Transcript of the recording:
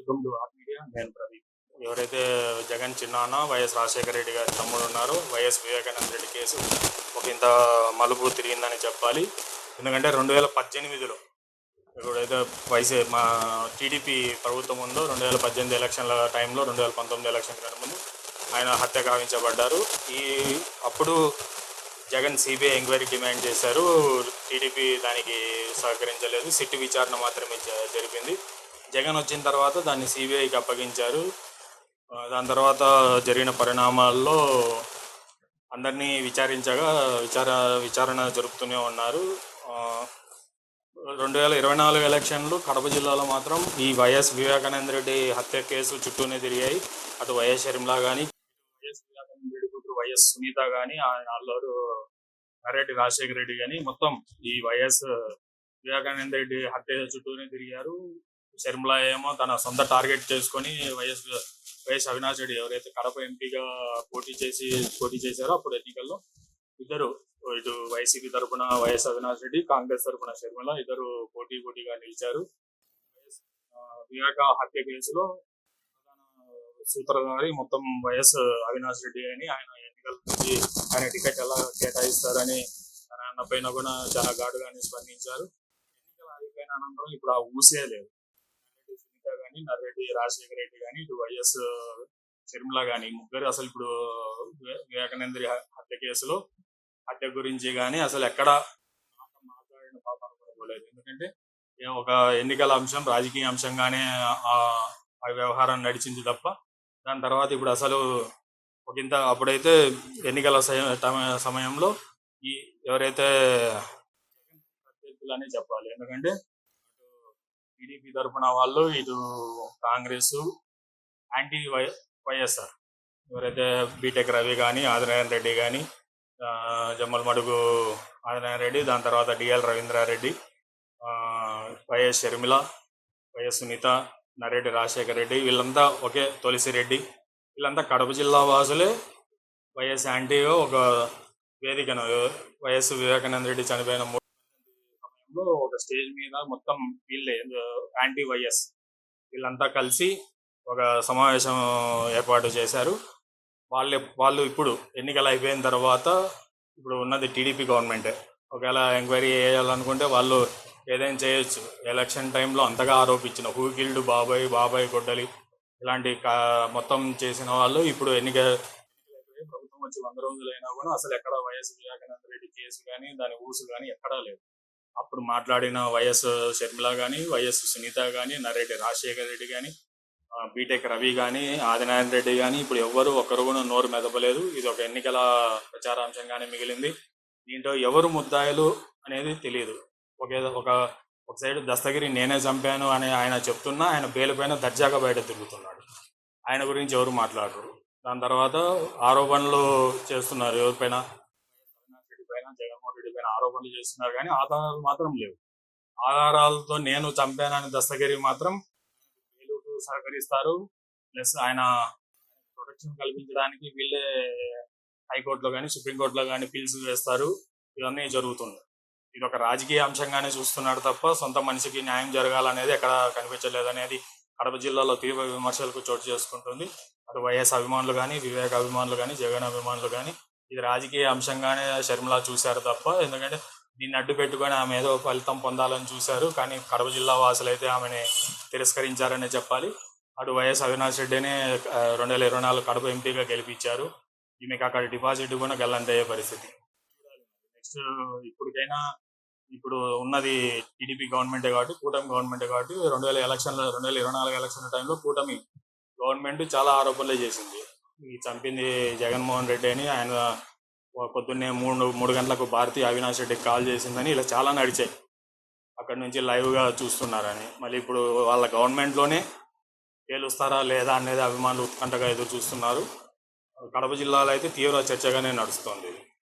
Welcome to are media. నేను ప్రదీప్. ఎవరైతే జగన్ చిన్నాన్న వైఎస్ రాజశేఖర రెడ్డి గారి తమ్ముడు ఉన్నారో వైఎస్ వివేకానంద రెడ్డి కేసు ఒక ఇంత మలుపు తిరిగిందని చెప్పాలి. ఎందుకంటే 2018లో ఎప్పుడైతే మా టీడీపీ ప్రభుత్వం ఉందో 2018 ఎలక్షన్ల టైంలో 2019 ఎలక్షన్ కన్నా ముందు ఆయన హత్య గావించబడ్డారు. అప్పుడు జగన్ సిబిఐ ఎంక్వైరీ డిమాండ్ చేశారు. టీడీపీ దానికి సహకరించలేదు. సిట్టు విచారణ మాత్రమే జరిపింది. జగన్ వచ్చిన తర్వాత దాన్ని సిబిఐకి అప్పగించారు. దాని తర్వాత జరిగిన పరిణామాల్లో అందరినీ విచారణ జరుపుతూనే ఉన్నారు. 2024 ఎలక్షన్లు కడప జిల్లాలో మాత్రం ఈ వైఎస్ వివేకానంద రెడ్డి హత్య కేసు చుట్టూనే తిరిగాయి. అటు వైఎస్ షర్మిల కానీ, వైఎస్ వివేకానంద రెడ్డి కూతురు వైఎస్ సునీత కానీ, అల్లూరు నర్రెడ్డి రాజశేఖర రెడ్డి కానీ మొత్తం ఈ వైఎస్ వివేకానంద రెడ్డి హత్య చుట్టూనే తిరిగారు. షర్మిల ఏమో తన సొంత టార్గెట్ చేసుకొని వైఎస్ అవినాష్ రెడ్డి ఎవరైతే కడప ఎంపీగా పోటీ చేశారో అప్పుడు ఎన్నికల్లో ఇద్దరు, ఇటు వైసీపీ తరఫున వైఎస్ అవినాష్ రెడ్డి, కాంగ్రెస్ తరఫున షర్మిల ఇద్దరు పోటీగా నిలిచారు. వివేక హత్య కేసులో ప్రధాన సూత్రధారి మొత్తం వైఎస్ అవినాష్ రెడ్డి అని ఆయన ఎన్నికల నుంచి ఆయన టికెట్ ఎలా కేటాయిస్తారని ఆయన పైన కూడా చాలా ఘాటుగానే స్పందించారు. ఎన్నికలు అయిపోయిన అనంతరం ఇప్పుడు ఆ ఊసే లేదు. సునీత కానీ, నర్రెడ్డి రాజశేఖర రెడ్డి కానీ, ఇటు వైఎస్ షర్మిల కానీ ముగ్గురు అసలు ఇప్పుడు వివేకానంద హత్య కేసులో హత్య గురించి కానీ అసలు ఎక్కడ మాట్లాడిన పాపాలు కూడా పోలేదు. ఎందుకంటే ఒక ఎన్నికల అంశం, రాజకీయ అంశంగానే ఆ వ్యవహారం నడిచింది తప్ప దాని తర్వాత ఇప్పుడు అసలు అప్పుడైతే ఎన్నికల సమయంలో ఎవరైతే ప్రత్యర్థులనే చెప్పాలి. ఎందుకంటే టీడీపీ తరఫున వాళ్ళు, ఇటు కాంగ్రెస్ యాంటీ వైఎస్ఆర్ ఎవరైతే బీటెక్ రవి కానీ, ఆదినారాయణ రెడ్డి కానీ, జమ్మల మడుగు ఆదినారాయణ రెడ్డి, దాని తర్వాత DL Ravindra Reddy, YS Sharmila, YS Sunitha, Narreddy Rajasekhara Reddy వీళ్ళంతా ఒకే తులసిరెడ్డి వీళ్ళంతా కడప జిల్లా వాసులే. వైఎస్ యాంటీగా ఒక వేదికను వైఎస్ వివేకానంద రెడ్డి చనిపోయిన సమయంలో ఒక స్టేజ్ మీద మొత్తం వీళ్ళే యాంటీ వైఎస్ వీళ్ళంతా కలిసి ఒక సమావేశం ఏర్పాటు చేశారు. వాళ్ళు ఇప్పుడు ఎన్నికలు అయిపోయిన తర్వాత ఇప్పుడు ఉన్నది టీడీపీ గవర్నమెంటే. ఒకవేళ ఎంక్వైరీ చేయాలనుకుంటే వాళ్ళు ఏదైనా చేయొచ్చు. ఎలక్షన్ టైంలో అంతగా ఆరోపించిన హూ కిల్డ్ బాబాయ్ గొడ్డలి ఇలాంటి మొత్తం చేసిన వాళ్ళు ఇప్పుడు ప్రభుత్వం వచ్చి 100 రోజులైనా కూడా అసలు ఎక్కడ వైఎస్ వివేకానంద రెడ్డి కేసు కానీ దాని ఊసు కానీ ఎక్కడా లేదు. అప్పుడు మాట్లాడిన వైఎస్ షర్మిల కానీ, వైఎస్ సునీత కానీ, నర్రెడ్డి రాజశేఖర రెడ్డి కానీ, బీటెక్ రవి కానీ, ఆదినారాయణ రెడ్డి కానీ ఇప్పుడు ఎవ్వరు ఒక్కరు కూడా నోరు మెదపలేదు. ఇది ఒక ఎన్నికల ప్రచారాంశంగానే మిగిలింది. దీంట్లో ఎవరు ముద్దాయిలు అనేది తెలియదు. ఒక సైడ్ దస్తగిరి నేనే చంపాను అని ఆయన చెప్తున్నా ఆయన బెయిల్ పైన దర్జాగా బయట తిరుగుతున్నాడు. ఆయన గురించి ఎవరు మాట్లాడరు. దాని తర్వాత ఆరోపణలు చేస్తున్నారు ఎవరిపైన, రెడ్డి పైన, జగన్మోహన్ రెడ్డి పైన ఆరోపణలు చేస్తున్నారు కానీ ఆధారాలు మాత్రం లేవు. ఆధారాలతో నేను చంపానని దస్తగిరి మాత్రం సహకరిస్తారు. ప్లస్ ఆయన ప్రొటెక్షన్ కల్పించడానికి వీళ్ళే హైకోర్టులో కానీ, సుప్రీంకోర్టులో కానీ పిల్స్ వేస్తారు. ఇవన్నీ జరుగుతుంది. ఇది ఒక రాజకీయ అంశంగానే చూస్తున్నాడు తప్ప సొంత మనిషికి న్యాయం జరగాలనేది ఎక్కడ కనిపించలేదనేది కడప జిల్లాలో తీవ్ర విమర్శలకు చోటు చేసుకుంటుంది. అటు వైఎస్ అభిమానులు కానీ, వివేక అభిమానులు కానీ, జగన్ అభిమానులు కానీ ఇది రాజకీయ అంశంగానే షర్మిల చూశారు తప్ప, ఎందుకంటే దీన్ని అడ్డు పెట్టుకొని ఆమె ఏదో ఫలితం పొందాలని చూశారు. కానీ కడప జిల్లా వాసులు అయితే ఆమెని తిరస్కరించారనే చెప్పాలి. అటు వైఎస్ అవినాష్ రెడ్డినే 2024 కడప ఎంపీగా గెలిపించారు. ఈమెకి అక్కడ డిపాజిట్ కూడా గల్లంతయ్యే పరిస్థితి. నెక్స్ట్ ఇప్పుడు ఉన్నది టీడీపీ గవర్నమెంటే కాబట్టి, కూటమి గవర్నమెంటే కాబట్టి 2024 ఎలక్షన్ల టైంలో కూటమి గవర్నమెంట్ చాలా ఆరోపణలు చేసింది. ఈ చంపింది జగన్మోహన్ రెడ్డి అని, ఆయన పొద్దున్నే 3 గంటలకు భారతీ అవినాష్ రెడ్డికి కాల్ చేసిందని ఇలా చాలా నడిచాయి. అక్కడి నుంచి లైవ్గా చూస్తున్నారని మళ్ళీ ఇప్పుడు వాళ్ళ గవర్నమెంట్లోనే తేలుస్తారా లేదా అనేది అభిమానులు ఉత్కంఠగా ఎదురు చూస్తున్నారు. కడప జిల్లాలో అయితే తీవ్ర చర్చగానే నడుస్తుంది.